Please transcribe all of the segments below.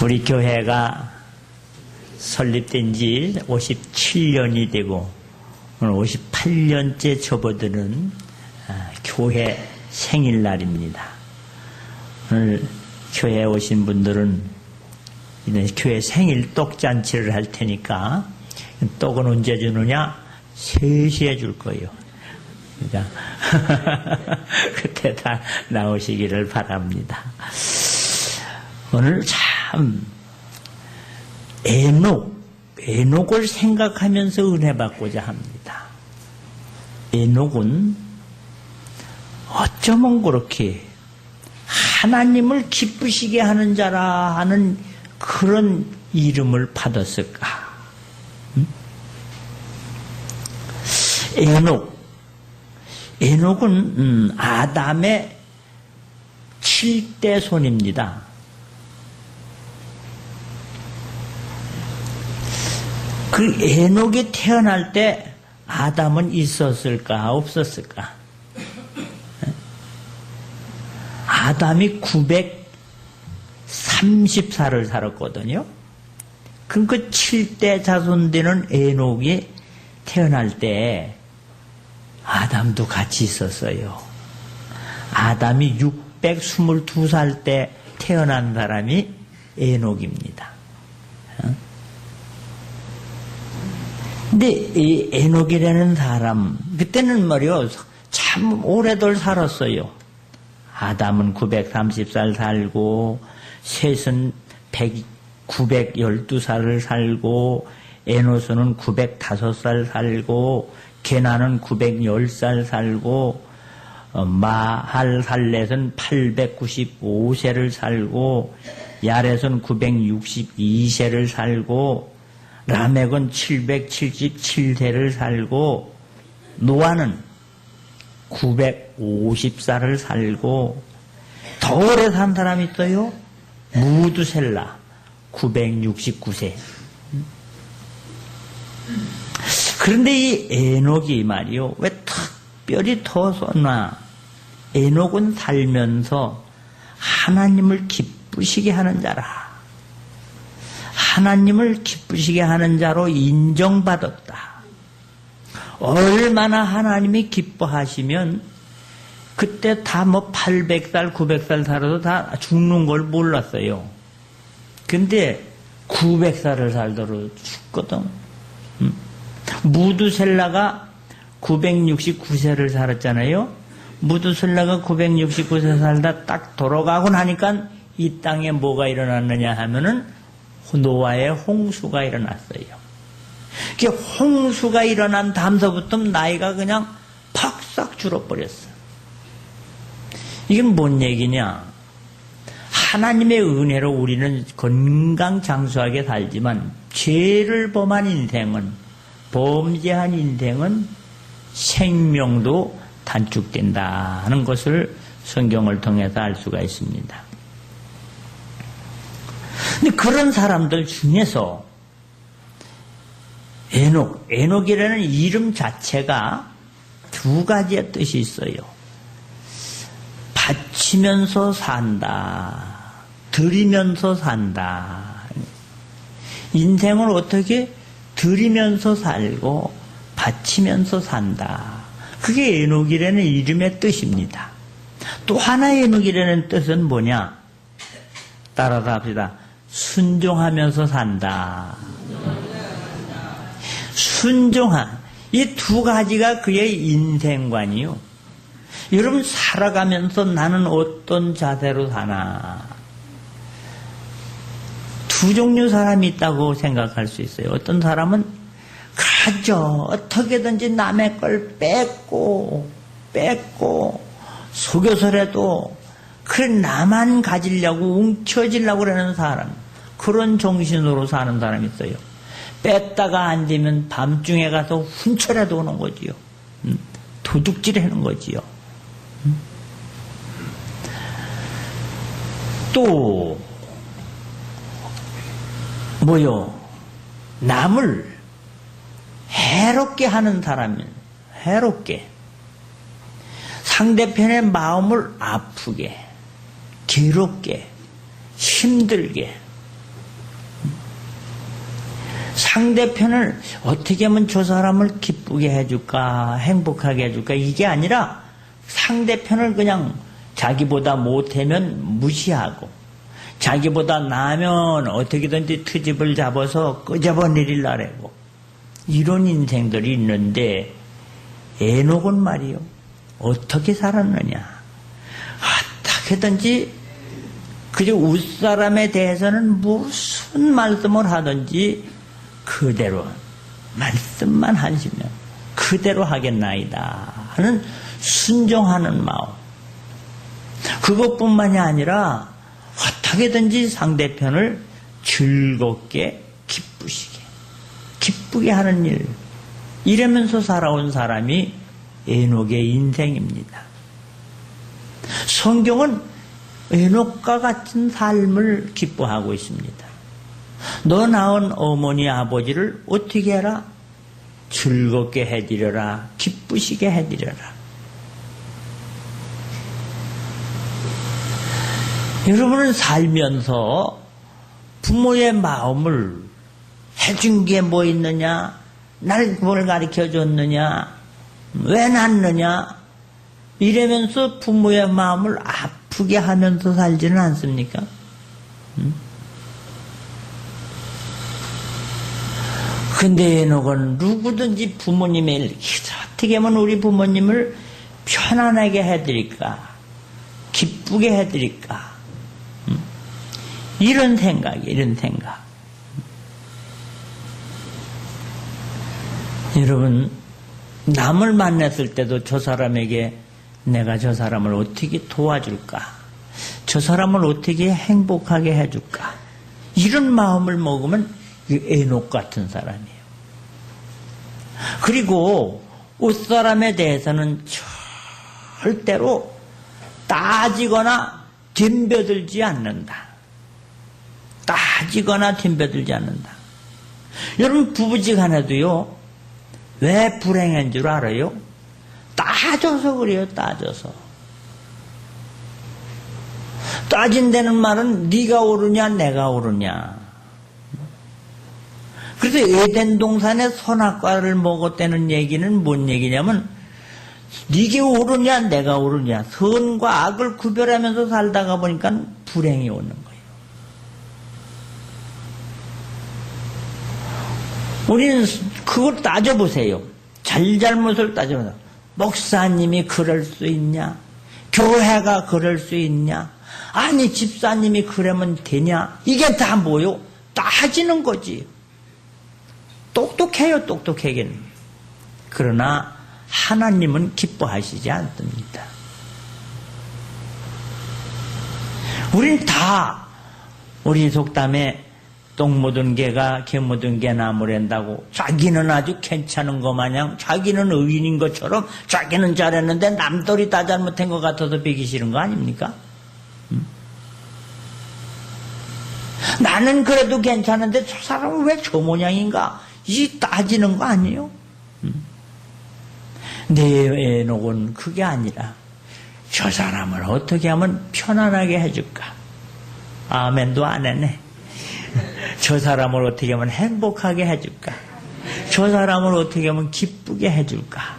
우리 교회가 설립된 지 57년이 되고 오늘 58년째 접어드는 교회 생일날입니다. 오늘 교회에 오신 분들은 교회 생일 떡잔치를 할 테니까 떡은 언제 주느냐? 3시에 줄 거예요. 그러니까 그때 다 나오시기를 바랍니다. 오늘 참 에녹을 생각하면서 은혜 받고자 합니다. 에녹은 어쩌면 그렇게 하나님을 기쁘시게 하는 자라 하는 그런 이름을 받았을까? 에녹은 아담의 7대 손입니다. 그 에녹이 태어날 때 아담은 있었을까 없었을까? 아담이 930살을 살았거든요. 그럼 그 7대 자손 되는 에녹이 태어날 때 아담도 같이 있었어요. 아담이 622살 때 태어난 사람이 에녹입니다. 근데 이 에녹이라는 사람, 그때는 말이요, 참 오래들 살았어요. 아담은 930살 살고, 셋은 912살을 살고, 에노스는 905살 살고, 게나는 910살 살고, 마할살렛은 895세를 살고, 야렛은 962세를 살고, 라멕은 777세를 살고, 노아는 950살을 살고, 더 오래 산 사람이 있어요. 무두셀라 969세. 그런데 이 에녹이 말이요, 왜 특별히 더 썼나? 에녹은 살면서 하나님을 기쁘시게 하는 자라. 하나님을 기쁘시게 하는 자로 인정받았다. 얼마나 하나님이 기뻐하시면 그때 다 800살, 900살 살아도 다 죽는 걸 몰랐어요. 근데 900살을 살도록 죽거든. 무두셀라가 969세를 살았잖아요. 무두셀라가 969세 살다 딱 돌아가고 나니까 이 땅에 뭐가 일어났느냐 하면은 노아의 홍수가 일어났어요. 그 홍수가 일어난 다음서부터 나이가 그냥 팍싹 줄어버렸어. 이게 뭔 얘기냐? 하나님의 은혜로 우리는 건강장수하게 살지만 죄를 범한 인생은, 범죄한 인생은 생명도 단축된다 하는 것을 성경을 통해서 알 수가 있습니다. 근데 그런 사람들 중에서 에녹이라는 이름 자체가 두 가지의 뜻이 있어요. 바치면서 산다, 드리면서 산다. 인생을 어떻게 드리면서 살고 바치면서 산다. 그게 에녹이라는 이름의 뜻입니다. 또 하나의 에녹이라는 뜻은 뭐냐? 따라서 합시다. 순종하면서 산다. 순종한 이 두 가지가 그의 인생관이요. 여러분 살아가면서 나는 어떤 자세로 사나? 두 종류 사람이 있다고 생각할 수 있어요. 어떤 사람은 어떻게든지 남의 걸 뺏고 속여서라도 그래 나만 가지려고 웅켜지려고 그러는 사람, 그런 정신으로 사는 사람이 있어요. 뺐다가 안 되면 밤중에 가서 훔쳐라도 오는 거지요. 도둑질하는 거지요. 또 남을 해롭게 하는 사람이, 해롭게 상대편의 마음을 아프게, 괴롭게, 힘들게 상대편을 어떻게 하면 저 사람을 기쁘게 해줄까, 행복하게 해줄까, 이게 아니라 상대편을 그냥 자기보다 못하면 무시하고, 자기보다 나으면 어떻게든지 트집을 잡아서 끄집어내리려고, 이런 인생들이 있는데, 에녹은 말이요, 어떻게 살았느냐. 어떻게든지 그저 웃사람에 대해서는 무슨 말씀을 하든지 그대로 말씀만 하시면 그대로 하겠나이다 하는 순종하는 마음. 그것뿐만이 아니라 어떻게든지 상대편을 즐겁게 기쁘게 하는 일, 이러면서 살아온 사람이 에녹의 인생입니다. 성경은 에녹과 같은 삶을 기뻐하고 있습니다. 너 낳은 어머니 아버지를 어떻게 해라? 즐겁게 해드려라. 기쁘시게 해드려라. 여러분은 살면서 부모의 마음을 해준 게 뭐 있느냐? 날 뭘 가르쳐 줬느냐? 왜 낳느냐? 이러면서 부모의 마음을 아프게 하면서 살지는 않습니까? 근데 에녹은 누구든지 부모님의 어떻게 하면 우리 부모님을 편안하게 해드릴까? 기쁘게 해드릴까? 이런 생각. 여러분, 남을 만났을 때도 저 사람에게 내가 저 사람을 어떻게 도와줄까? 저 사람을 어떻게 행복하게 해줄까? 이런 마음을 먹으면 에녹 같은 사람이에요. 그리고 옷사람에 대해서는 절대로 따지거나 덤벼들지 않는다. 여러분, 부부지간에도요, 왜 불행한 줄 알아요? 따져서 그래요. 따진다는 말은 네가 옳으냐 내가 옳으냐. 그래서 에덴 동산에 선악과를 먹었다는 얘기는 뭔 얘기냐면 네게 옳으냐 내가 옳으냐, 선과 악을 구별하면서 살다가 보니까 불행이 오는 거예요. 우리는 그걸 따져보세요. 잘잘못을 따져보세요. 목사님이 그럴 수 있냐? 교회가 그럴 수 있냐? 아니 집사님이 그러면 되냐? 이게 다 뭐요? 따지는 거지. 똑똑하긴. 그러나 하나님은 기뻐하시지 않습니다. 우린 다 우리 속담에 똥 묻은 개가 개 묻은 개 나무랜다고, 자기는 아주 괜찮은 것 마냥 자기는 의인인 것처럼 자기는 잘했는데 남들이 다 잘못한 것 같아서 배기 싫은 거 아닙니까? 나는 그래도 괜찮은데 저 사람은 왜 저 모양인가? 이 따지는 거 아니에요? 내 에녹은 그게 아니라 저 사람을 어떻게 하면 편안하게 해줄까? 아멘도 안 했네. 저 사람을 어떻게 하면 행복하게 해줄까? 저 사람을 어떻게 하면 기쁘게 해줄까?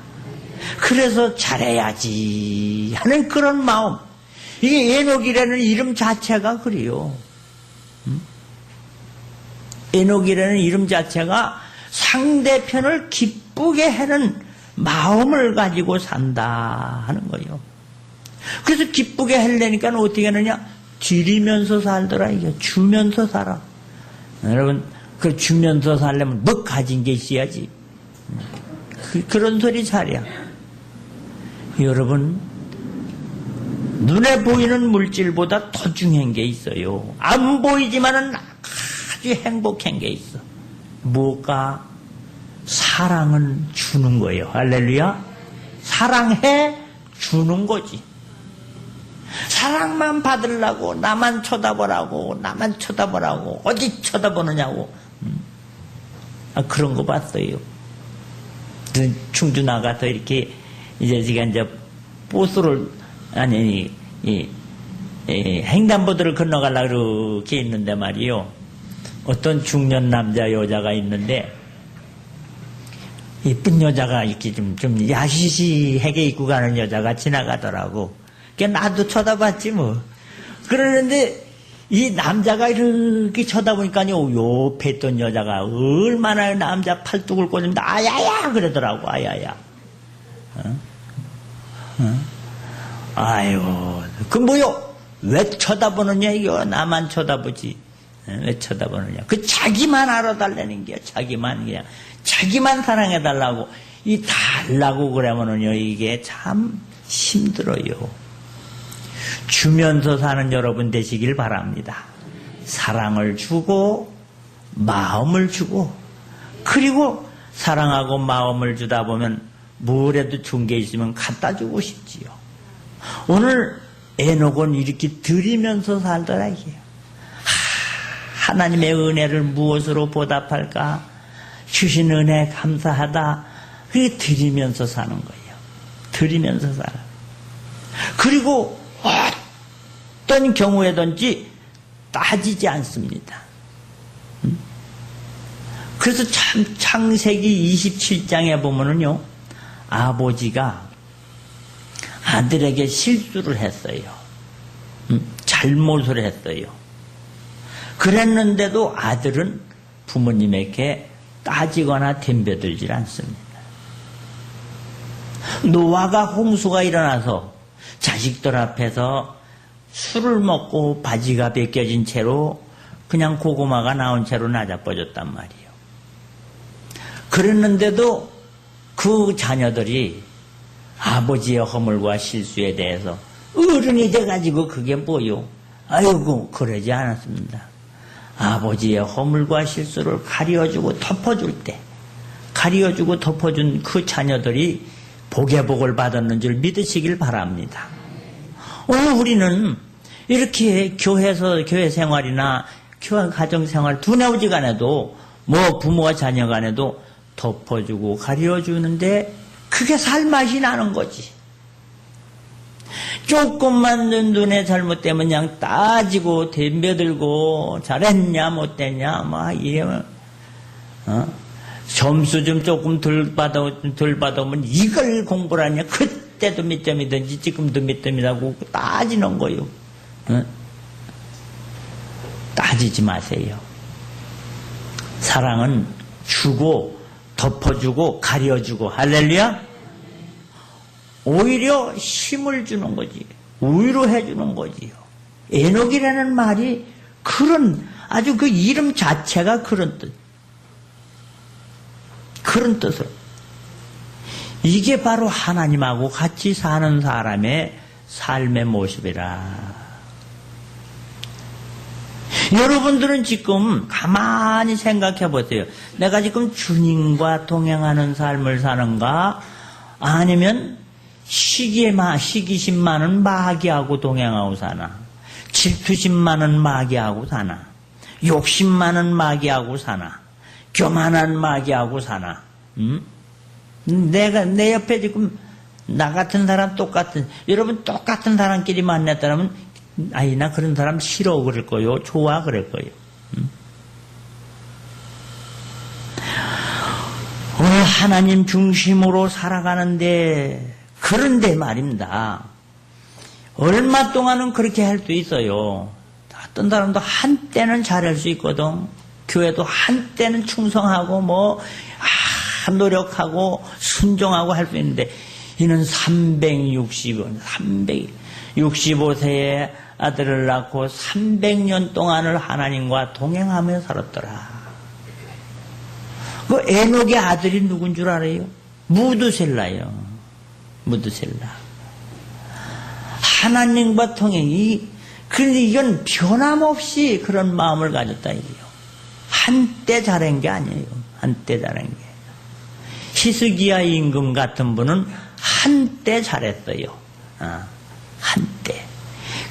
그래서 잘해야지 하는 그런 마음. 이게 에녹이라는 이름 자체가 그래요. 에녹이라는 이름 자체가 상대편을 기쁘게 하는 마음을 가지고 산다 하는 거예요. 그래서 기쁘게 하려니까 어떻게 하느냐? 드리면서 살더라. 이게 주면서 살아. 여러분, 그 주면서 살려면 뭐 가진 게 있어야지. 그런 소리 잘이야. 여러분, 눈에 보이는 물질보다 더 중요한 게 있어요. 안 보이지만은 아주 행복한 게 있어. 뭐가? 사랑은 주는 거예요. 할렐루야. 사랑해 주는 거지. 사랑만 받으려고 나만 쳐다보라고 어디 쳐다보느냐고. 그런 거 봤어요. 충주 나가서 이렇게 이제 버스를 아니 이 횡단보도를 건너가려고 그렇게 있는데 말이요. 어떤 중년 남자 여자가 있는데 이쁜 여자가 이렇게 좀 야시시하게 입고 가는 여자가 지나가더라고. 나도 쳐다봤지 뭐. 그러는데 이 남자가 이렇게 쳐다보니까요, 옆에 있던 여자가 얼마나 남자 팔뚝을 꽂는데 아야야 그러더라고. 아야야. 아이고, 그 뭐요? 왜 쳐다보느냐 이거. 나만 쳐다보지. 왜 쳐다보느냐. 그 자기만 알아달라는 게야. 자기만 그냥 자기만 사랑해달라고. 이 달라고 그러면은요, 이게 참 힘들어요. 주면서 사는 여러분 되시길 바랍니다. 사랑을 주고 마음을 주고, 그리고 사랑하고 마음을 주다 보면 뭐라도 준 게 있으면 갖다 주고 싶지요. 오늘 에녹은 이렇게 드리면서 살더라 이게요. 하나님의 은혜를 무엇으로 보답할까? 주신 은혜 감사하다. 그게 드리면서 사는 거예요. 드리면서 살아. 그리고 어떤 경우에든지 따지지 않습니다. 그래서 참 창세기 27장에 보면은요, 아버지가 아들에게 실수를 했어요. 잘못을 했어요. 그랬는데도 아들은 부모님에게 따지거나 덤벼들질 않습니다. 노아가 홍수가 일어나서 자식들 앞에서 술을 먹고 바지가 벗겨진 채로 그냥 고구마가 나온 채로 나자빠졌단 말이에요. 그랬는데도 그 자녀들이 아버지의 허물과 실수에 대해서 어른이 돼가지고 그게 뭐요? 아이고, 그러지 않았습니다. 아버지의 허물과 실수를 가려주고 덮어줄 때, 가려주고 덮어준 그 자녀들이 복의 복을 받았는 줄 믿으시길 바랍니다. 오늘 우리는 이렇게 교회 생활이나 가정 생활 두뇌 오지간에도 뭐 부모와 자녀 간에도 덮어주고 가려주는데 그게 살맛이 나는 거지. 조금만 눈에 잘못되면 그냥 따지고 덤벼들고 잘했냐 못했냐 막 이러면 점수 좀 조금 덜 받으면 이걸 공부를 하냐. 그때도 몇 점이든지 지금도 몇 점이라고 따지는 거요. 따지지 마세요. 사랑은 주고 덮어주고 가려주고, 할렐루야. 오히려 힘을 주는 거지. 위로해 주는 거지요. 에녹이라는 말이 그런, 아주 그 이름 자체가 그런 뜻. 그런 뜻으로. 이게 바로 하나님하고 같이 사는 사람의 삶의 모습이라. 여러분들은 지금 가만히 생각해 보세요. 내가 지금 주님과 동행하는 삶을 사는가? 아니면 시기심 많은 마귀하고 동행하고 사나? 질투심 많은 마귀하고 사나? 욕심 많은 마귀하고 사나? 교만한 마귀하고 사나? 내 옆에 지금 나 같은 사람 여러분 똑같은 사람끼리 만났다면 아이, 나 그런 사람 싫어 그럴 거요. 좋아 그럴 거요. 오늘 하나님 중심으로 살아가는데, 그런데 말입니다. 얼마 동안은 그렇게 할 수 있어요. 어떤 사람도 한때는 잘할 수 있거든. 교회도 한때는 충성하고 노력하고 순종하고 할 수 있는데, 이는 365세에 아들을 낳고 300년 동안을 하나님과 동행하며 살았더라. 그 에녹의 아들이 누군 줄 알아요? 무드셀라요. 무드셀라. 하나님과 동행이, 그런데 이건 변함없이 그런 마음을 가졌다 이게요. 한때 잘한 게 아니에요. 한때 잘한 게. 히스기야 임금 같은 분은 한때 잘했어요. 한때.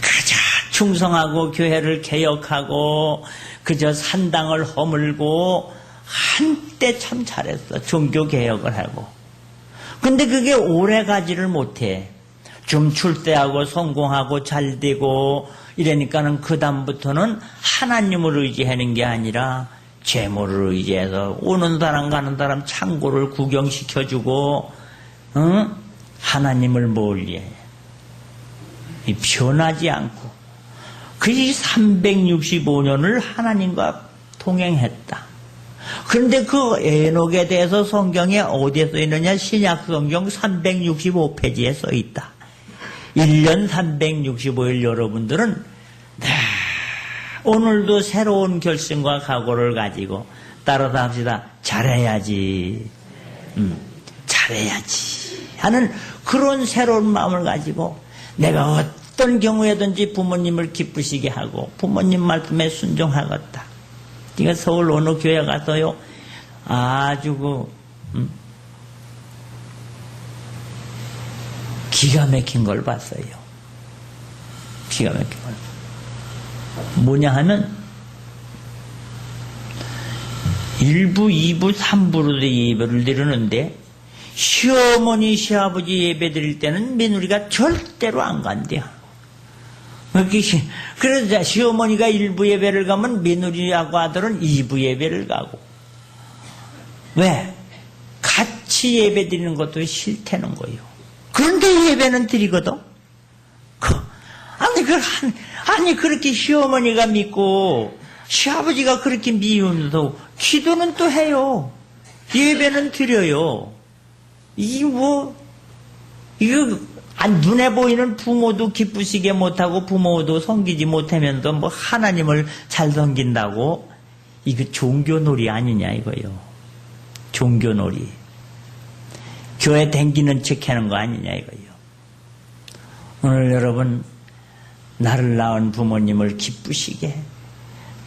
그저 충성하고 교회를 개혁하고 그저 산당을 허물고 한때 참 잘했어. 종교 개혁을 하고. 근데 그게 오래 가지를 못해. 좀 출세하고 성공하고 잘되고 이러니까는 그 다음부터는 하나님을 의지하는 게 아니라 재물을 의지해서 오는 사람 가는 사람 창고를 구경시켜주고, 응? 하나님을 멀리해. 변하지 않고. 그 365년을 하나님과 동행했다. 그런데 그 에녹에 대해서 성경에 어디에 써 있느냐? 신약 성경 365페이지에 써 있다. 1년 365일 여러분들은 오늘도 새로운 결심과 각오를 가지고 따라서 합시다. 잘해야지. 잘해야지. 하는 그런 새로운 마음을 가지고 내가 어떤 경우에든지 부모님을 기쁘시게 하고 부모님 말씀에 순종하겠다. 네가 서울 어느 교회 가서요. 아주 기가 막힌 걸 봤어요. 기가 막힌 걸. 뭐냐 하면 1부, 2부, 3부로 예배를 드리는데 시어머니, 시아버지 예배 드릴 때는 며느리가 절대로 안 간대요. 그래서 시어머니가 1부 예배를 가면 며느리하고 아들은 2부 예배를 가고. 왜? 같이 예배 드리는 것도 싫다는 거예요. 그런데 예배는 드리거든. 아니 그렇게 시어머니가 믿고 시아버지가 그렇게 미우면서 기도는 또 해요. 예배는 드려요. 이거 눈에 보이는 부모도 기쁘시게 못하고 부모도 섬기지 못하면서 뭐 하나님을 잘 섬긴다고 이거 종교놀이 아니냐 이거요. 종교놀이. 교회 댕기는 척 하는 거 아니냐 이거요. 오늘 여러분 나를 낳은 부모님을 기쁘시게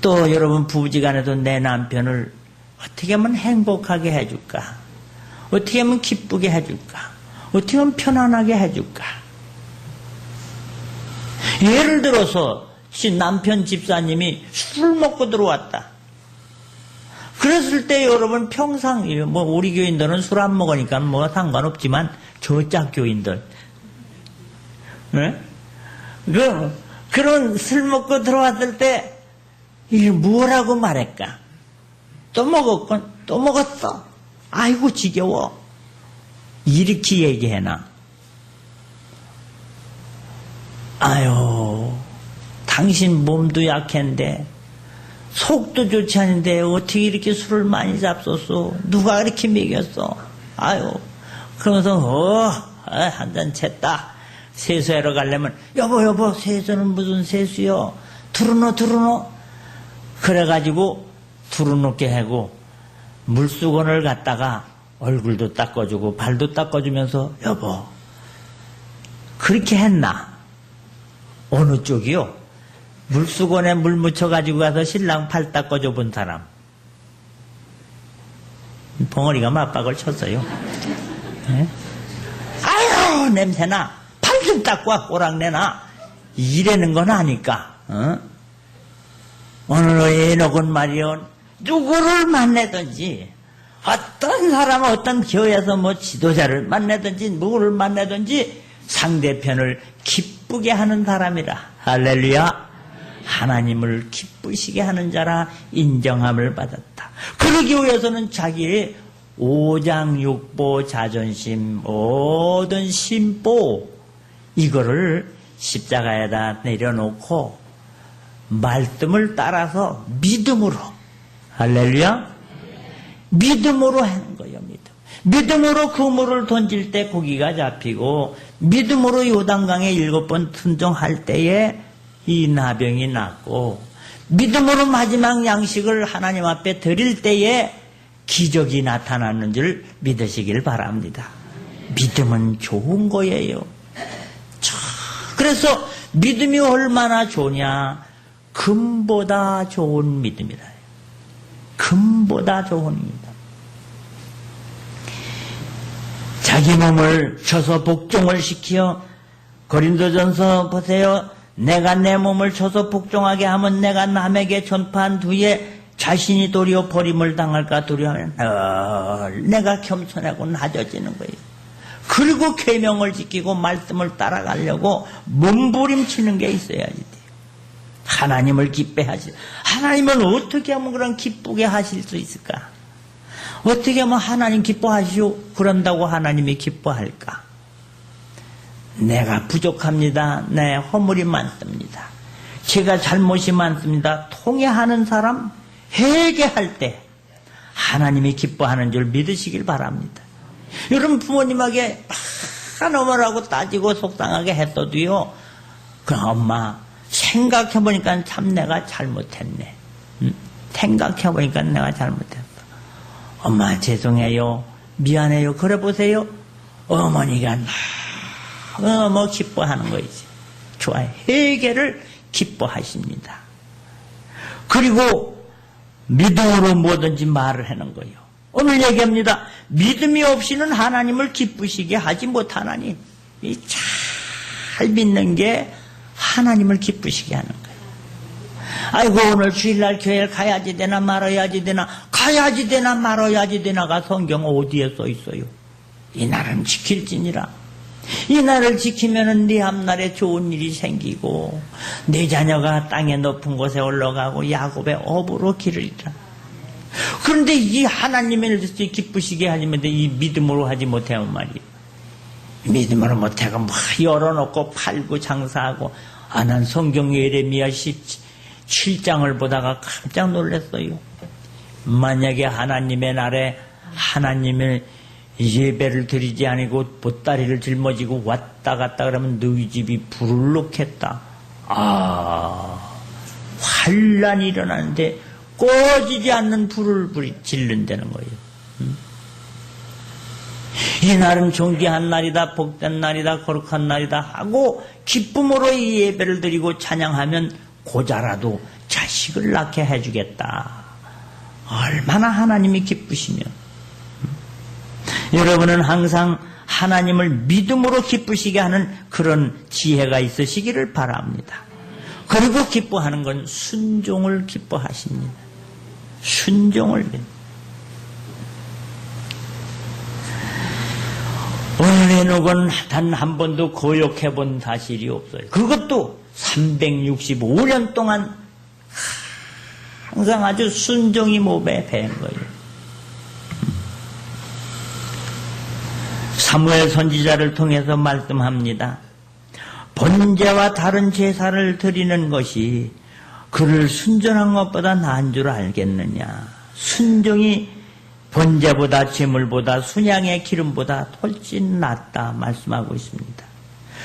또 여러분 부부지간에도 내 남편을 어떻게 하면 행복하게 해줄까? 어떻게 하면 기쁘게 해줄까? 어떻게 하면 편안하게 해줄까? 예를 들어서 남편 집사님이 술 먹고 들어왔다. 그랬을 때 여러분 평상 뭐 우리 교인들은 술 안 먹으니까 뭐 상관없지만 저짝 교인들 네? 그런 술 먹고 들어왔을 때 이게 뭐라고 말할까? 또 먹었건 또 먹었어. 아이고 지겨워. 이렇게 얘기해나. 아유 당신 몸도 약한데 속도 좋지 않은데 어떻게 이렇게 술을 많이 잡섰어? 누가 이렇게 먹였어? 아유 그러면서 한 잔 챘다. 세수하러 가려면 여보 세수는 무슨 세수요? 두루노 그래가지고 두루놓게 하고 물수건을 갖다가 얼굴도 닦아주고 발도 닦아주면서 여보 그렇게 했나? 어느 쪽이요? 물수건에 물 묻혀가지고 가서 신랑 팔 닦아줘 본 사람. 벙어리가 맞박을 쳤어요. 네? 아유 냄새나. 팔 좀 닦고 와 꼬랑내나. 이래는 건 아니까. 오늘 에녹은 말이요. 누구를 만나든지 어떤 사람 어떤 교회에서 뭐 지도자를 만나든지 누구를 만나든지 상대편을 기쁘게 하는 사람이라. 할렐루야. 하나님을 기쁘시게 하는 자라 인정함을 받았다. 그러기 위해서는 자기의 오장육보 자존심 모든 심보 이거를 십자가에다 내려놓고 말씀을 따라서 믿음으로 할렐루야 믿음으로 하는 거예요. 믿음으로 그물을 던질 때 고기가 잡히고 믿음으로 요단강에 7번 순종할 때에 이 나병이 낫고 믿음으로 마지막 양식을 하나님 앞에 드릴 때에 기적이 나타나는 줄 믿으시길 바랍니다. 믿음은 좋은 거예요. 그래서 믿음이 얼마나 좋냐? 금보다 좋은 믿음이다. 금보다 좋은 믿음. 자기 몸을 쳐서 복종을 시켜 고린도전서 보세요. 내가 내 몸을 쳐서 복종하게 하면 내가 남에게 전파한 뒤에 자신이 도리어 버림을 당할까 두려워하면 내가 겸손하고 낮아지는 거예요. 그리고 계명을 지키고 말씀을 따라가려고 몸부림치는 게 있어야지. 하나님을 기쁘게 하실, 하나님은 어떻게 하면 그런 기쁘게 하실 수 있을까? 어떻게 하면 하나님 기뻐하시오? 그런다고 하나님이 기뻐할까? 내가 부족합니다. 내 허물이 많습니다. 제가 잘못이 많습니다. 통회하는 사람, 회개할 때 하나님이 기뻐하는 줄 믿으시길 바랍니다. 여러분 부모님에게 너무라고 따지고 속상하게 했어도요, 그럼 엄마 생각해보니까 참 내가 잘못했네. 생각해보니까 내가 잘못했어. 엄마 죄송해요. 미안해요. 그래 보세요. 어머니가 너무 기뻐하는 거이지. 좋아요. 회개를 기뻐하십니다. 그리고 믿음으로 뭐든지 말을 하는 거예요. 오늘 얘기합니다. 믿음이 없이는 하나님을 기쁘시게 하지 못하나니, 잘 믿는 게 하나님을 기쁘시게 하는 거예요. 아이고 오늘 주일날 교회를 가야지 되나 말아야지 되나, 가야지 되나 말아야지 되나가 성경 어디에 써 있어요? 이 날은 지킬지니라. 이 날을 지키면은 네 앞날에 좋은 일이 생기고 네 자녀가 땅의 높은 곳에 올라가고 야곱의 업으로 기르리라. 그런데 이 하나님을 기쁘시게 하지만 이 믿음으로 하지 못하면 말이에요. 믿음으로 못하고 막 열어놓고 팔고 장사하고. 난 성경 예레미야 17장을 보다가 깜짝 놀랐어요. 만약에 하나님의 날에 하나님의 예배를 드리지 아니고 보따리를 짊어지고 왔다 갔다 그러면 너희 집이 불을 놓겠다. 환란이 일어나는데 꺼지지 않는 불을 질른다는 거예요. 이 날은 존귀한 날이다, 복된 날이다, 거룩한 날이다 하고 기쁨으로 이 예배를 드리고 찬양하면 고자라도 자식을 낳게 해주겠다. 얼마나 하나님이 기쁘시면. 여러분은 항상 하나님을 믿음으로 기쁘시게 하는 그런 지혜가 있으시기를 바랍니다. 그리고 기뻐하는 건 순종을 기뻐하십니다. 순종을. 오늘 에녹은 단 한 번도 거역해 본 사실이 없어요. 그것도 365년 동안 항상 아주 순종이 몸에 밴 거예요. 사무엘 선지자를 통해서 말씀합니다. 번제와 다른 제사를 드리는 것이 그를 순전한 것보다 나은 줄 알겠느냐. 순종이 번제보다 제물보다 순양의 기름보다 훨씬 낫다 말씀하고 있습니다.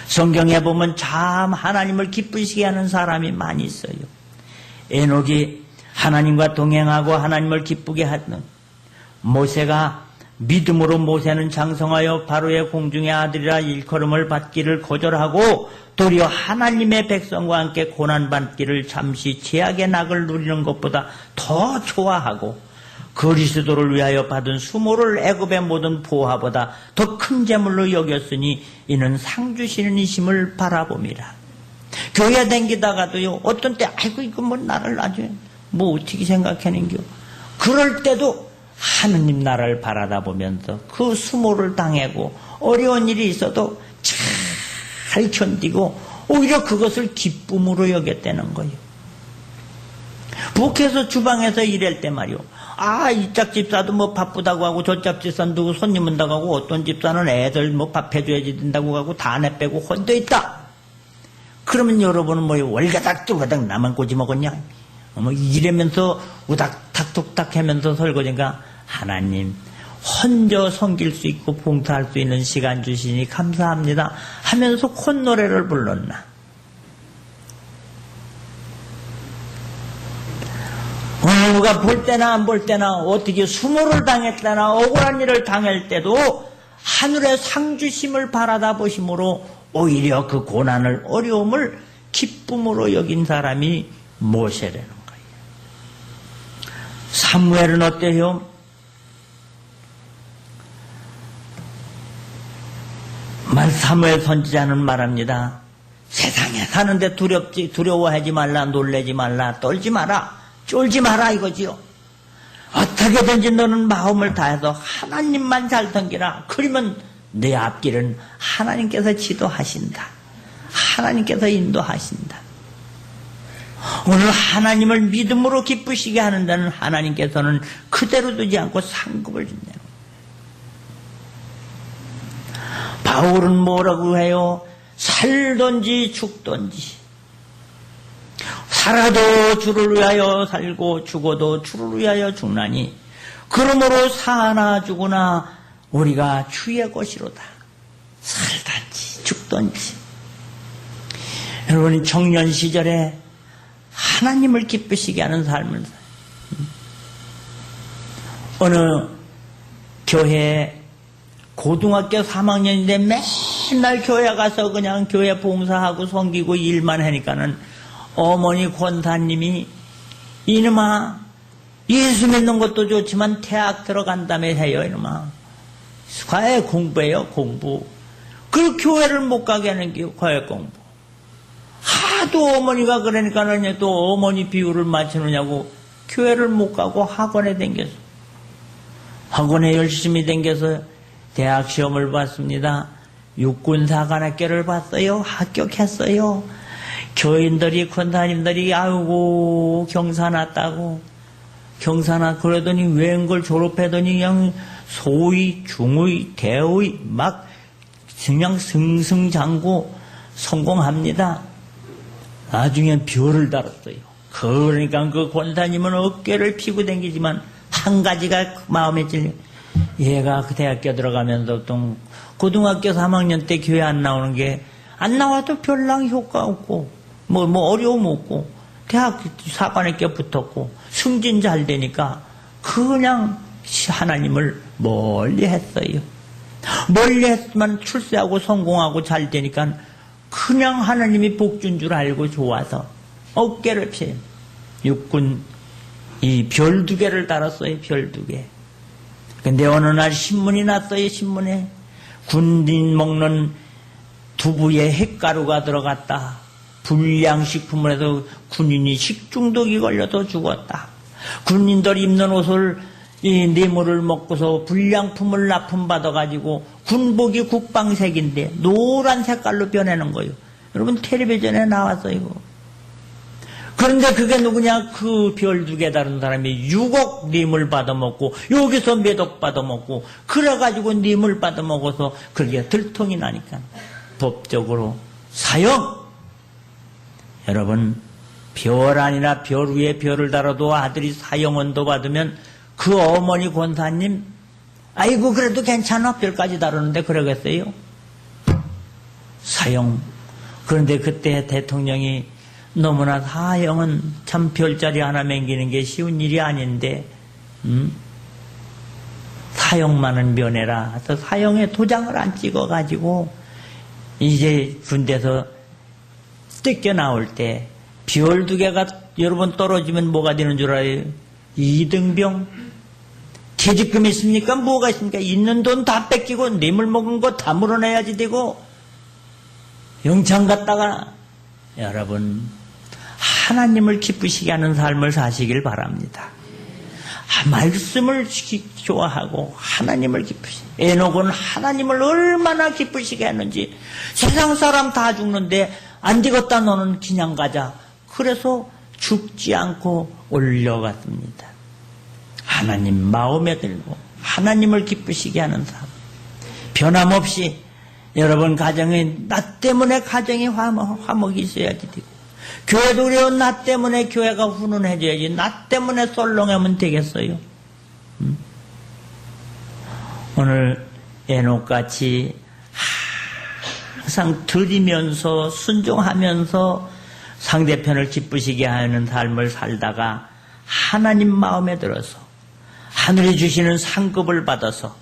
성경에 보면 참 하나님을 기쁘시게 하는 사람이 많이 있어요. 에녹이 하나님과 동행하고 하나님을 기쁘게 하는, 모세가 믿음으로 모세는 장성하여 바로의 공중의 아들이라 일컬음을 받기를 거절하고 도리어 하나님의 백성과 함께 고난받기를 잠시 죄악의 낙을 누리는 것보다 더 좋아하고 그리스도를 위하여 받은 수모를 애굽의 모든 보화보다 더 큰 재물로 여겼으니 이는 상 주시는 이심을 바라봅니다. 교회 댕기다가도요, 어떤 때 아이고 이거 뭐 나를 아주 뭐 어떻게 생각하는겨. 그럴 때도 하느님 나라를 바라다 보면서 그 수모를 당하고 어려운 일이 있어도 잘 견디고 오히려 그것을 기쁨으로 여겼다는 거예요. 북에서 주방에서 일할 때 말이요. 이짝 집사도 뭐 바쁘다고 하고 저짝 집사는 누구 손님 온다고 하고 어떤 집사는 애들 뭐 밥 해줘야지 된다고 하고 다 내빼고 혼자 있다. 그러면 여러분은 뭐 월가닥 뚜가닥 나만 꼬지 먹었냐? 뭐 이러면서 우닥탁 툭탁 하면서 설거지가 하나님 혼자 섬길 수 있고 봉사할 수 있는 시간 주시니 감사합니다 하면서 콧노래를 불렀나? 누가 볼 때나 안 볼 때나 어떻게 수모를 당했다나 억울한 일을 당할 때도 하늘의 상주심을 바라다 보심으로 오히려 그 고난을 어려움을 기쁨으로 여긴 사람이 모세라는 거예요. 사무엘은 어때요? 사무엘 선지자는 말합니다. 세상에 사는데 두려워하지 말라, 놀라지 말라, 떨지 마라, 쫄지 마라 이거지요. 어떻게든지 너는 마음을 다해서 하나님만 잘 섬기라. 그러면 내 앞길은 하나님께서 지도하신다. 하나님께서 인도하신다. 오늘 하나님을 믿음으로 기쁘시게 하는 데는 하나님께서는 그대로 두지 않고 상급을 준다는 거예요. 바울은 뭐라고 해요? 살든지 죽든지 살아도 주를 위하여 살고 죽어도 주를 위하여 죽나니 그러므로 사나 죽으나 우리가 주의 것이로다. 살든지 죽든지. 여러분 청년 시절에 하나님을 기쁘시게 하는 삶을 어느 교회 고등학교 3학년인데 맨날 교회 가서 그냥 교회 봉사하고 섬기고 일만 하니까는 어머니 권사님이 이놈아 예수 믿는 것도 좋지만 대학 들어간 다음에 해요 이놈아. 과외 공부해요 공부. 그 교회를 못 가게 하는 게 과외 공부. 하도 어머니가 그러니까는 또 어머니 비유를 맞추느냐고 교회를 못 가고 학원에 댕겨서 학원에 열심히 댕겨서 대학 시험을 봤습니다. 육군사관학교를 봤어요. 합격했어요. 교인들이 권사님들이 아이고 경사 났다고 경사나 그러더니 웬걸 졸업하더니 그냥 소위 중의 대의 막 그냥 승승장구 성공합니다. 나중엔 별을 달았어요. 그러니까 그 권사님은 어깨를 피고 다니지만 한 가지가 마음에 찔려. 얘가 그 대학교 들어가면서 또 고등학교 3학년 때 교회 안 나오는 게 안 나와도 별랑 효과 없고 뭐 어려움 없고 대학 사관학교 붙었고 승진 잘 되니까 그냥 하나님을 멀리 했어요. 멀리 했지만 출세하고 성공하고 잘 되니까 그냥 하나님이 복준 줄 알고 좋아서 어깨를 펴요. 육군 이 별 2개를 달았어요. 별 2개. 근데 어느 날 신문이 났어요. 신문에 군인 먹는 두부에 핵가루가 들어갔다. 불량식품을 해서 군인이 식중독이 걸려서 죽었다. 군인들이 입는 옷을 이 뇌물을 먹고서 불량품을 납품받아가지고 군복이 국방색인데 노란 색깔로 변하는 거예요. 여러분 텔레비전에 나왔어요. 이거. 그런데 그게 누구냐? 그 별 2개 다른 사람이 6억 뇌물 받아먹고 여기서 몇 억 받아먹고 그래가지고 뇌물 받아먹어서 그게 들통이 나니까 법적으로 사형. 여러분 별 아니라 별 위에 별을 달아도 아들이 사형원도 받으면 그 어머니 권사님 아이고 그래도 괜찮아 별까지 다루는데 그러겠어요? 사형. 그런데 그때 대통령이 너무나 사형은 참 별자리 하나 맹기는 게 쉬운 일이 아닌데 사형만은 면해라. 그래서 사형에 도장을 안 찍어가지고 이제 군대에서 뜯겨 나올 때 별 2개가 여러 번 떨어지면 뭐가 되는 줄 알아요? 2등병. 퇴직금 있습니까? 뭐가 있습니까? 있는 돈 다 뺏기고 뇌물 먹은 거 다 물어내야지 되고 영창 갔다가 여러분 하나님을 기쁘시게 하는 삶을 사시길 바랍니다. 말씀을 좋아하고 하나님을 기쁘시게. 에녹은 하나님을 얼마나 기쁘시게 했는지 세상 사람 다 죽는데 안 되겠다 너는 그냥 가자. 그래서 죽지 않고 올려갔습니다. 하나님 마음에 들고 하나님을 기쁘시게 하는 삶. 변함없이 여러분 가정에 나 때문에 가정에 화목이 있어야지 되고 교회도 그래요. 나 때문에 교회가 훈훈해져야지. 나 때문에 썰렁하면 되겠어요. 오늘 에녹같이 항상 드리면서 순종하면서 상대편을 기쁘시게 하는 삶을 살다가 하나님 마음에 들어서 하늘이 주시는 상급을 받아서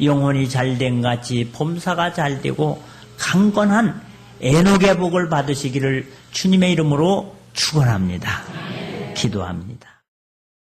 영혼이 잘된 같이 범사가 잘되고 강건한 에녹의 복을 받으시기를 주님의 이름으로 축원합니다. 기도합니다.